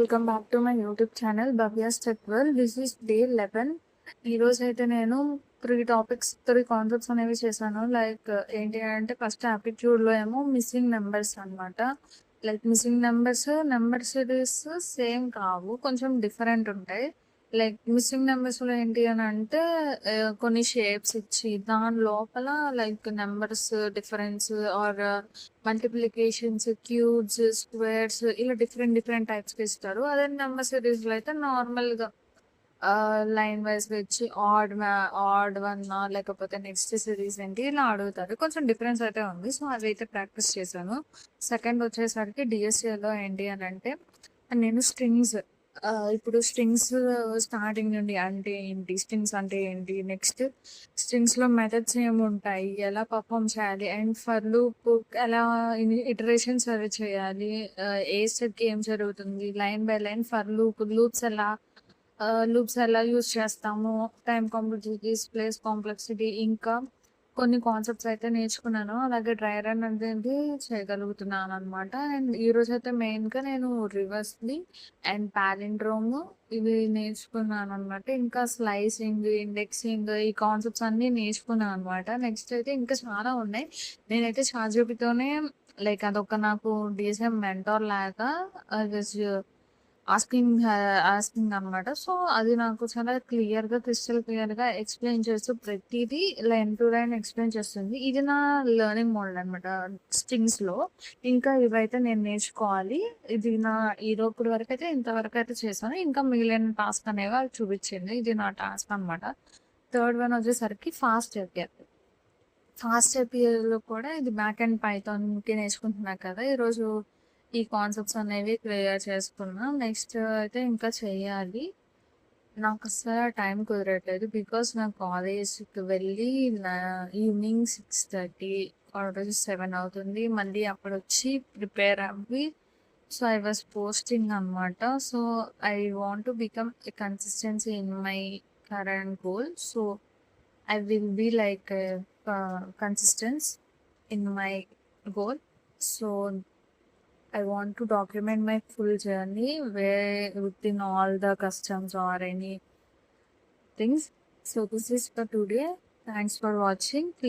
Welcome back to my YouTube channel Bhavya's tech world. This is day 11. ఈ రోజు అయితే నేను 3 కాన్సెప్ట్స్ అనేవి చేశాను. లైక్ ఏంటి అంటే ఫస్ట్ యాప్టిట్యూడ్లో ఏమో మిస్సింగ్ నెంబర్స్ అన్నమాట. Like missing number series same కావు, కొంచెం డిఫరెంట్ ఉంటాయి. లైక్ మిస్సింగ్ నెంబర్స్లో ఏంటి అని అంటే కొన్ని షేప్స్ ఇచ్చి దాని లోపల like numbers difference or multiplications, cubes, squares ఇలా డిఫరెంట్ డిఫరెంట్ టైప్స్‌కి ఇస్తారు. అదే నెంబర్ సిరీస్‌లో అయితే నార్మల్‌గా లైన్ వైస్‌గా ఇచ్చి ఆడ్ వన్నా లేకపోతే నెక్స్ట్ సిరీస్ ఏంటి ఇలా అడుగుతారు. కొంచెం డిఫరెన్స్ అయితే ఉంది. సో, అదైతే ప్రాక్టీస్ చేశాను. సెకండ్ వచ్చేసరికి డిఎస్ఏలో ఏంటి అని అంటే నేను స్ట్రింగ్స్ ఇప్పుడు స్ట్రింగ్స్ స్టార్టింగ్ నుండి అంటే ఏంటి, స్ట్రింగ్స్ అంటే ఏంటి, నెక్స్ట్ స్ట్రింగ్స్‌లో మెథడ్స్ ఏముంటాయి, ఎలా పర్ఫార్మ్ చేయాలి అండ్ ఫర్ లూప్ ఎలా ఇటరేషన్స్ అవి చేయాలి, ఏ స్టెప్‌కి ఏం జరుగుతుంది, line by line for loops ఎలా యూజ్ చేస్తాము, టైమ్ కాంప్లెక్సిటీ, ప్లేస్ కాంప్లెక్సిటీ, ఇంకా కొన్ని కాన్సెప్ట్స్ అయితే నేర్చుకున్నాను. అలాగే డ్రై రన్ అనేది చేయగలుగుతున్నాను అనమాట. అండ్ ఈరోజు అయితే మెయిన్‌గా నేను రివర్స్‌ది అండ్ పాలిండ్రోమ్ ఇవి నేర్చుకున్నాను అనమాట. ఇంకా స్లైసింగ్, ఇండెక్సింగ్ ఈ కాన్సెప్ట్స్ అన్నీ నేర్చుకున్నాను అనమాట. నెక్స్ట్ అయితే ఇంకా చాలా ఉన్నాయి. నేనైతే చాట్‌జిపిటితోనే లైక్ అదొక నాకు డీఎస్ఎం మెంటార్ లాగా జస్ట్ ఆస్కింగ్ అనమాట. సో, అది నాకు చాలా క్రిస్టల్ క్లియర్‌గా ఎక్స్‌ప్లెయిన్ చేస్తూ ప్రతీదీ లైన్ టు లైన్ ఎక్స్‌ప్లెయిన్ చేస్తుంది. ఇది నా లెర్నింగ్ మోడ్ అనమాట స్ట్రింగ్స్‌లో. ఇంకా ఇవైతే నేను నేర్చుకోవాలి. ఇది నా ఇప్పటి వరకైతే ఇంతవరకైతే చేశాను. ఇంకా మిగిలిన టాస్క్ అనేవి అది చూపించింది. ఇది నా టాస్క్ అనమాట. థర్డ్ వన్ వచ్చేసరికి ఫాస్ట్ ఏపీఐ. ఫాస్ట్ ఏపీఐలో కూడా ఇది బ్యాక్ అండ్ పైథాన్‌కి నేర్చుకుంటున్నా కదా! ఈరోజు ఈ కాన్సెప్ట్స్ అనేవి క్లియర్ చేసుకున్నా. నెక్స్ట్ అయితే ఇంకా చెయ్యాలి. నాకు అస్సలు టైం కుదరట్లేదు. బికాస్ నా కాలేజ్‌కి వెళ్ళి ఈవినింగ్ 6:30 ఆర్ 7 అవుతుంది. మళ్ళీ అక్కడొచ్చి ప్రిపేర్ అవ్వి సో, ఐ వాస్ పోస్టింగ్ అనమాట. So, I want to become a consistency in my current goal. So, I will be like consistent in my goal. So I want to document my full journey where within all the customs or any things. So this is for today. Thanks for watching. Please